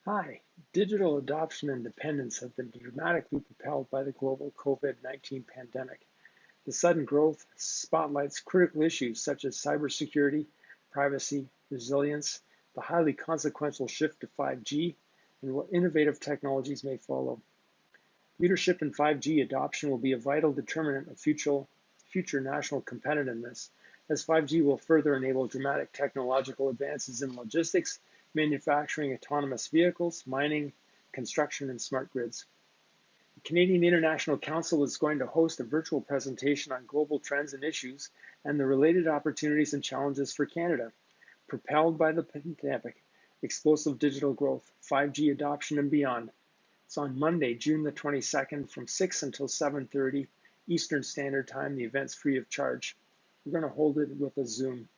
Hi, digital adoption and dependence have been dramatically propelled by the global COVID-19 pandemic. The sudden growth spotlights critical issues such as cybersecurity, privacy, resilience, the highly consequential shift to 5G, and what innovative technologies may follow. Leadership in 5G adoption will be a vital determinant of future national competitiveness, as 5G will further enable dramatic technological advances in logistics, manufacturing, autonomous vehicles, mining, construction, and smart grids. The Canadian International Council is going to host a virtual presentation on global trends and issues and the related opportunities and challenges for Canada, propelled by the pandemic, explosive digital growth, 5G adoption, and beyond. It's on Monday, June the 22nd from 6 until 7:30 Eastern Standard Time. The event's free of charge. We're going to hold it with a Zoom.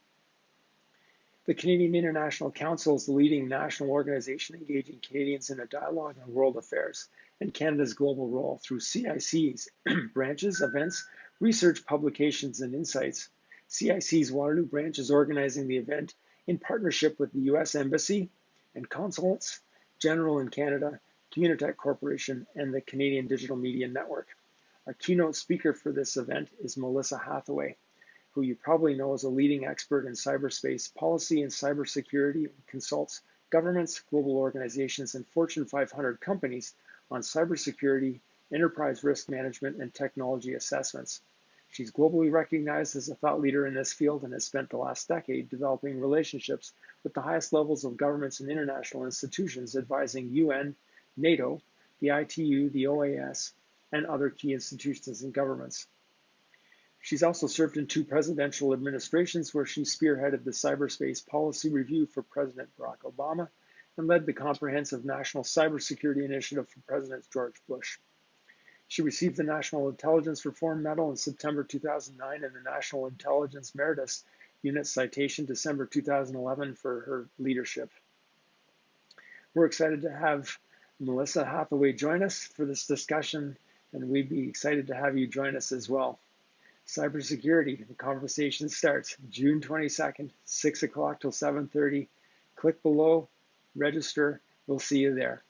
The Canadian International Council is the leading national organization engaging Canadians in a dialogue on world affairs and Canada's global role through CIC's branches, events, research, publications, and insights. CIC's Waterloo branch is organizing the event in partnership with the U.S. Embassy and Consulates General in Canada, Communitech Corporation, and the Canadian Digital Media Network. Our keynote speaker for this event is Melissa Hathaway, who you probably know as a leading expert in cyberspace policy and cybersecurity, and consults governments, global organizations, and Fortune 500 companies on cybersecurity, enterprise risk management, and technology assessments. She's globally recognized as a thought leader in this field and has spent the last decade developing relationships with the highest levels of governments and international institutions, advising UN, NATO, the ITU, the OAS, and other key institutions and governments. She's also served in 2 presidential administrations where she spearheaded the cyberspace policy review for President Barack Obama and led the comprehensive national cybersecurity initiative for President George Bush. She received the National Intelligence Reform Medal in September 2009 and the National Intelligence Meritus Unit Citation December 2011 for her leadership. We're excited to have Melissa Hathaway join us for this discussion, and we'd be excited to have you join us as well. Cybersecurity, the conversation starts June 22nd, 6 o'clock till 7:30. Click below, register. We'll see you there.